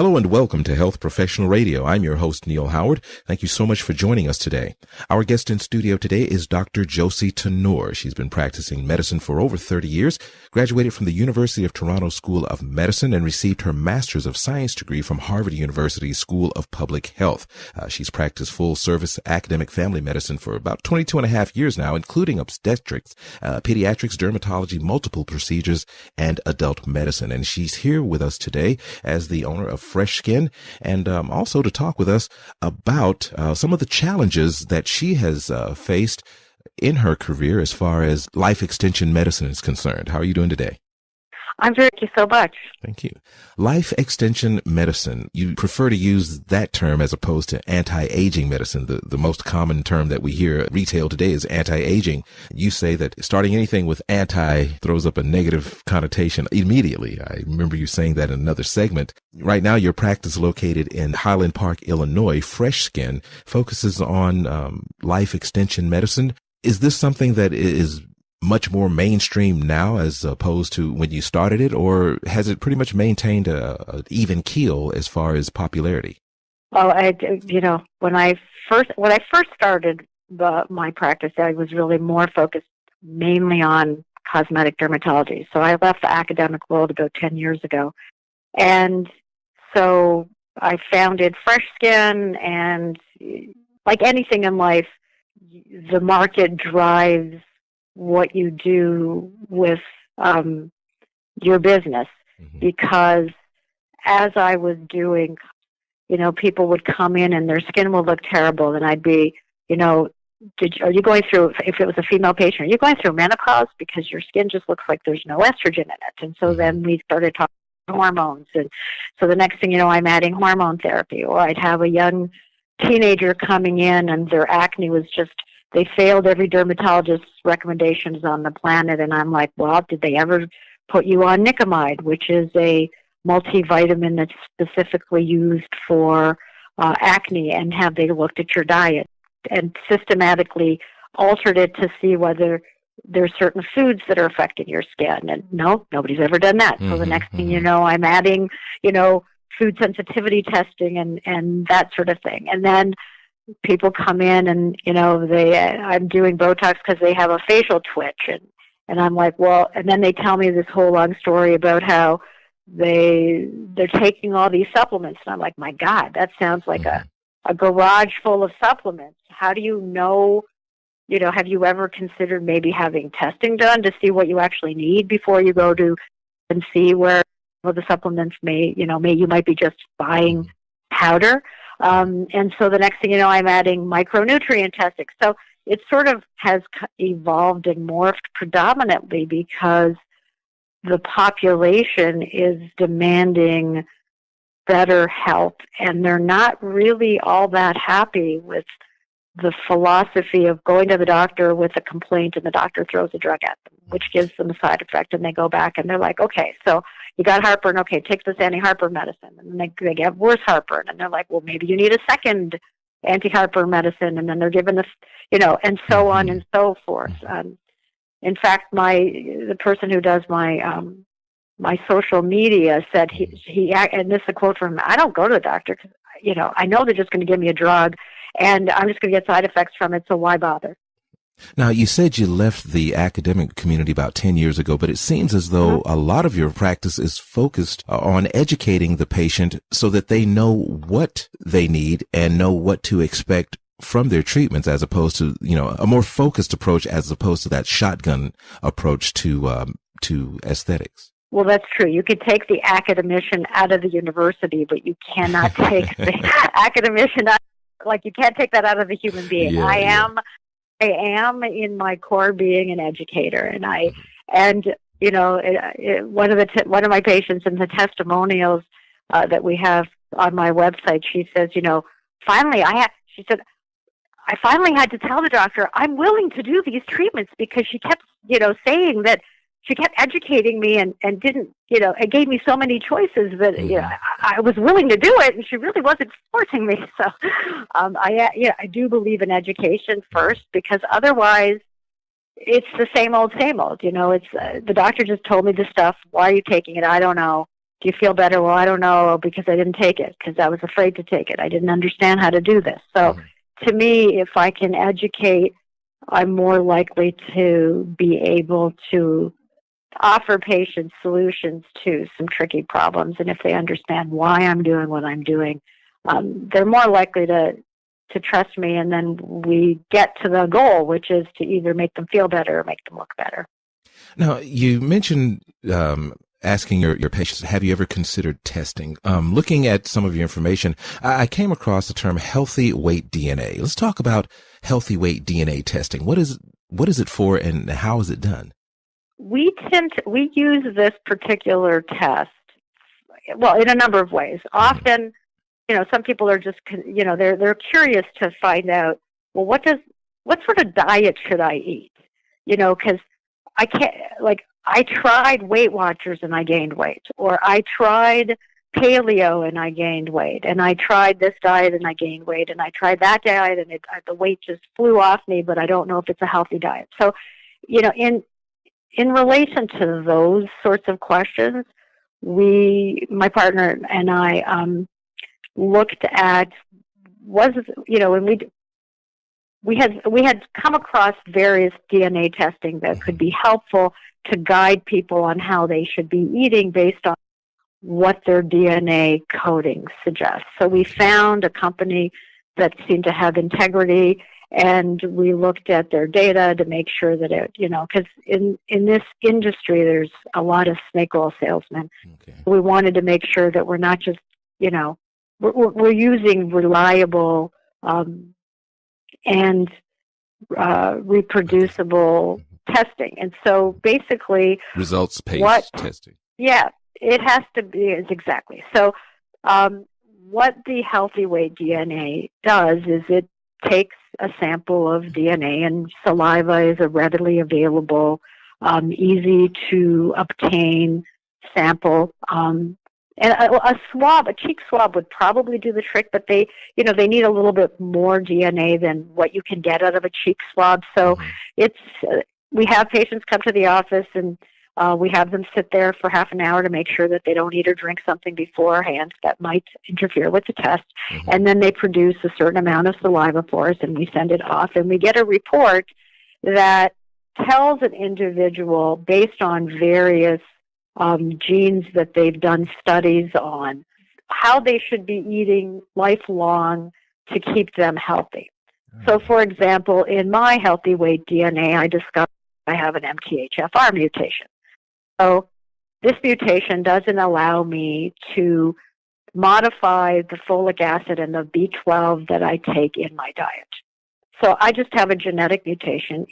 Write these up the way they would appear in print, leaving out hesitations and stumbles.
Hello and welcome to Health Professional Radio. I'm your host, Neal Howard. Thank you so much for joining us today. Our guest in studio today is Dr. Josie Tenore. She's been practicing medicine for over 30 years, graduated from the University of Toronto School of Medicine, and received her Master's of Science degree from Harvard University School of Public Health. She's practiced full-service academic family medicine for about 22 and a half years now, including obstetrics, pediatrics, dermatology, multiple procedures, and adult medicine. And she's here with us today as the owner of Fresh Skin, and also to talk with us about some of the challenges that she has faced in her career as far as life extension medicine is concerned. How are you doing today? I'm very thank you so much. Thank you. Life extension medicine. You prefer to use that term as opposed to anti-aging medicine. The most common term that we hear at retail today is anti-aging. You say that starting anything with anti throws up a negative connotation immediately. I remember you saying that in another segment. Right now, your practice located in Highland Park, Illinois, Fresh Skin, focuses on life extension medicine. Is this something that is much more mainstream now as opposed to when you started it, or has it pretty much maintained an even keel as far as popularity? Well, when I first started my practice, I was really more focused mainly on cosmetic dermatology. So I left the academic world about 10 years ago. And so I founded Fresh Skin, and like anything in life, the market drives what you do with your business, because as I was doing, people would come in and their skin will look terrible, and I'd be, are you going through, if it was a female patient, are you going through menopause because your skin just looks like there's no estrogen in it? And so then we started talking hormones, and so the next thing you know, I'm adding hormone therapy. Or I'd have a young teenager coming in and their acne was just, they failed every dermatologist's recommendations on the planet. And I'm like, well, did they ever put you on Nicomide, which is a multivitamin that's specifically used for acne? And have they looked at your diet and systematically altered it to see whether there's certain foods that are affecting your skin? And no, nobody's ever done that. So the next thing you know, I'm adding, food sensitivity testing and that sort of thing. And then people come in and, I'm doing Botox because they have a facial twitch. And I'm like, well, and then they tell me this whole long story about how they're taking all these supplements. And I'm like, my God, that sounds like a garage full of supplements. How do you know, have you ever considered maybe having testing done to see what you actually need before you go to and see where the supplements you might be just buying powder. And so the next thing you know, I'm adding micronutrient testing. So it sort of has evolved and morphed predominantly because the population is demanding better health, and they're not really all that happy with the philosophy of going to the doctor with a complaint and the doctor throws a drug at them, which gives them a side effect, and they go back and they're like, okay, so you got heartburn, okay, take this anti-heartburn medicine, and then they get worse heartburn, and they're like, well, maybe you need a second anti-heartburn medicine, and then they're given this, and so on and so forth. In fact, the person who does my social media said he and this is a quote from him, I don't go to the doctor because, I know they're just going to give me a drug, and I'm just going to get side effects from it, so why bother? Now, you said you left the academic community about 10 years ago, but it seems as though a lot of your practice is focused on educating the patient so that they know what they need and know what to expect from their treatments, as opposed to, a more focused approach as opposed to that shotgun approach to aesthetics. Well, that's true. You could take the academician out of the university, but you cannot take the academician out, you can't take that out of the human being. I am in my core being an educator, and one of my patients in the testimonials that we have on my website, she says, she said, I finally had to tell the doctor I'm willing to do these treatments, because she kept, saying that she kept educating me and didn't, it gave me so many choices that, I was willing to do it, and she really wasn't forcing me. So, I do believe in education first, because otherwise it's the same old, It's, the doctor just told me this stuff. Why are you taking it? I don't know. Do you feel better? Well, I don't know, because I didn't take it, because I was afraid to take it. I didn't understand how to do this. So to me, if I can educate, I'm more likely to be able to offer patients solutions to some tricky problems. And if they understand why I'm doing what I'm doing, they're more likely to trust me. And then we get to the goal, which is to either make them feel better or make them look better. Now, you mentioned asking your patients, have you ever considered testing? Looking at some of your information, I came across the term healthy weight DNA. Let's talk about healthy weight DNA testing. What is it for, and how is it done? We use this particular test, well, in a number of ways. Often, some people are just, they're curious to find out, well, what sort of diet should I eat? Because I can't, I tried Weight Watchers and I gained weight, or I tried paleo and I gained weight, and I tried this diet and I gained weight, and I tried that diet and the weight just flew off me, but I don't know if it's a healthy diet. So, in relation to those sorts of questions, my partner and I looked at, and we had come across various DNA testing that could be helpful to guide people on how they should be eating based on what their DNA coding suggests. So we found a company that seemed to have integrity, and we looked at their data to make sure that it, because in this industry, there's a lot of snake oil salesmen. Okay. We wanted to make sure that we're not just, we're using reliable and reproducible testing. And so basically, results-based testing. Yeah, it has to be, exactly. So what the healthy weight DNA does is it takes a sample of DNA, and saliva is a readily available, easy to obtain sample. And a cheek swab would probably do the trick, but they need a little bit more DNA than what you can get out of a cheek swab. So we have patients come to the office, and we have them sit there for half an hour to make sure that they don't eat or drink something beforehand that might interfere with the test. And then they produce a certain amount of saliva for us, and we send it off, and we get a report that tells an individual, based on various genes that they've done studies on, how they should be eating lifelong to keep them healthy. So, for example, in my healthy weight DNA, I discovered I have an MTHFR mutation. So this mutation doesn't allow me to modify the folic acid and the B12 that I take in my diet. So I just have a genetic mutation.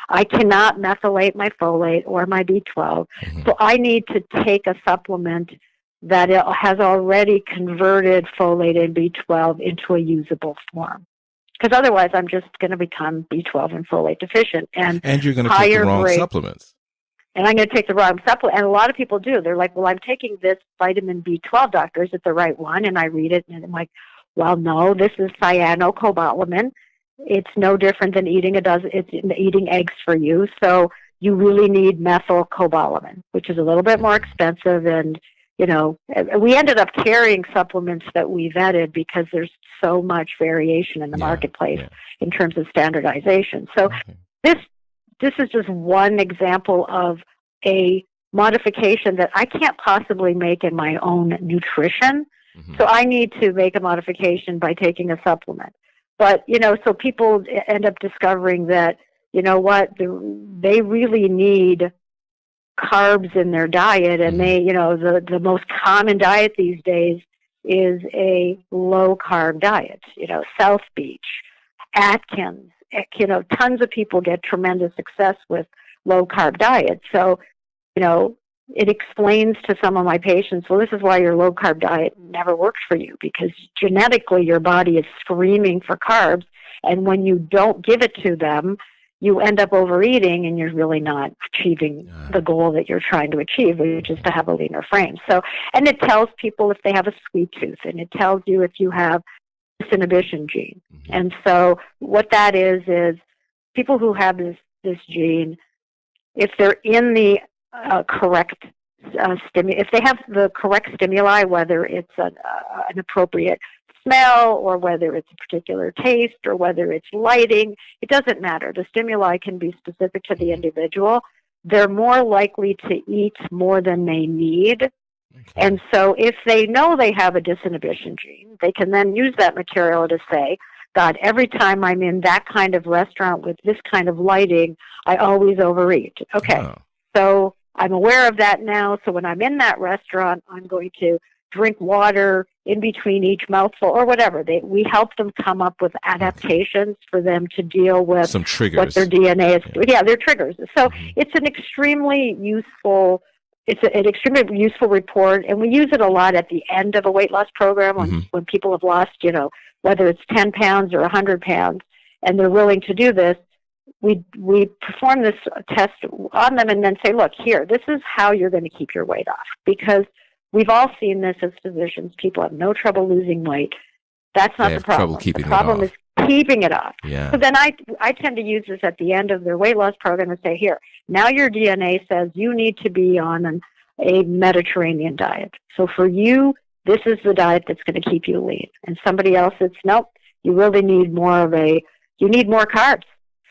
I cannot methylate my folate or my B12. So I need to take a supplement that has already converted folate and B12 into a usable form. Because otherwise I'm just going to become B12 and folate deficient. And you're going to take the wrong supplements. And I'm going to take the wrong supplement. And a lot of people do. They're like, well, I'm taking this vitamin B12, doctor. Is it the right one? And I read it, and I'm like, well, no, this is cyanocobalamin. It's no different than eating eggs for you. So you really need methylcobalamin, which is a little bit more expensive. And, we ended up carrying supplements that we vetted because there's so much variation in the marketplace in terms of standardization. So this is just one example of a modification that I can't possibly make in my own nutrition. So I need to make a modification by taking a supplement. But, so people end up discovering that, they really need carbs in their diet. And they, the most common diet these days is a low-carb diet, South Beach, Atkins. Tons of people get tremendous success with low-carb diets. So, it explains to some of my patients, well, this is why your low-carb diet never works for you, because genetically your body is screaming for carbs, and when you don't give it to them, you end up overeating, and you're really not achieving the goal that you're trying to achieve, which is to have a leaner frame. So, and it tells people if they have a sweet tooth, and it tells you if you have this inhibition gene. And so what that is people who have this gene, if they're in the correct if they have the correct stimuli, whether it's an appropriate smell or whether it's a particular taste or whether it's lighting, it doesn't matter. The stimuli can be specific to the individual. They're more likely to eat more than they need. Okay. And so if they know they have a disinhibition gene, they can then use that material to say, God, every time I'm in that kind of restaurant with this kind of lighting, I always overeat. Okay, So I'm aware of that now. So when I'm in that restaurant, I'm going to drink water in between each mouthful or whatever. We help them come up with adaptations for them to deal with some triggers. What their DNA is. Yeah, they're triggers. So it's an extremely useful report, and we use it a lot at the end of a weight loss program when people have lost, whether it's 10 pounds or 100 pounds, and they're willing to do this. We perform this test on them and then say, look, here, this is how you're going to keep your weight off, because we've all seen this as physicians. People have no trouble losing weight. That's not the problem. The problem is keeping it off. Yeah. So then I tend to use this at the end of their weight loss program and say, here, now your DNA says you need to be on a Mediterranean diet. So for you, this is the diet that's going to keep you lean. And somebody else, it's, nope, you really need you need more carbs.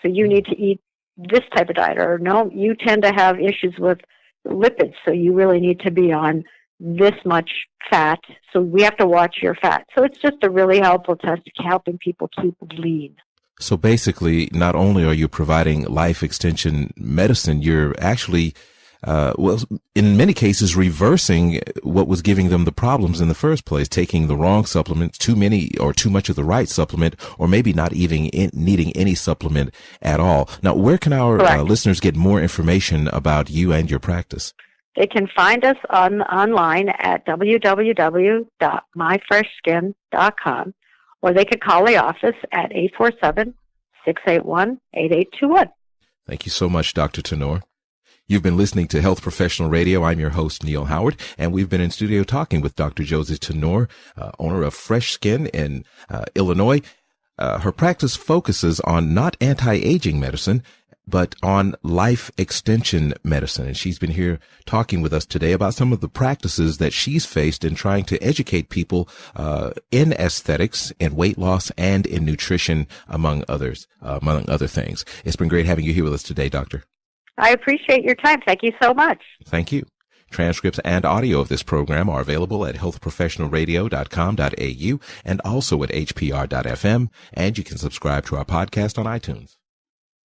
So you need to eat this type of diet. Or no, you tend to have issues with lipids, so you really need to be on this much fat. So we have to watch your fat. So it's just a really helpful test helping people keep lean. So basically, not only are you providing life extension medicine, you're actually, in many cases, reversing what was giving them the problems in the first place, taking the wrong supplements, too many or too much of the right supplement, or maybe not even needing any supplement at all. Now, where can our listeners get more information about you and your practice? They can find us online at www.myfreshskin.com, or they could call the office at 847-681-8821. Thank you so much, Dr. Tenore. You've been listening to Health Professional Radio. I'm your host, Neal Howard, and we've been in studio talking with Dr. Josie Tenore, owner of Fresh Skin in Illinois. Her practice focuses on not anti-aging medicine, but on life extension medicine. And she's been here talking with us today about some of the practices that she's faced in trying to educate people in aesthetics, in weight loss, and in nutrition, among other things. It's been great having you here with us today, Doctor. I appreciate your time. Thank you so much. Thank you. Transcripts and audio of this program are available at healthprofessionalradio.com.au and also at hpr.fm, and you can subscribe to our podcast on iTunes.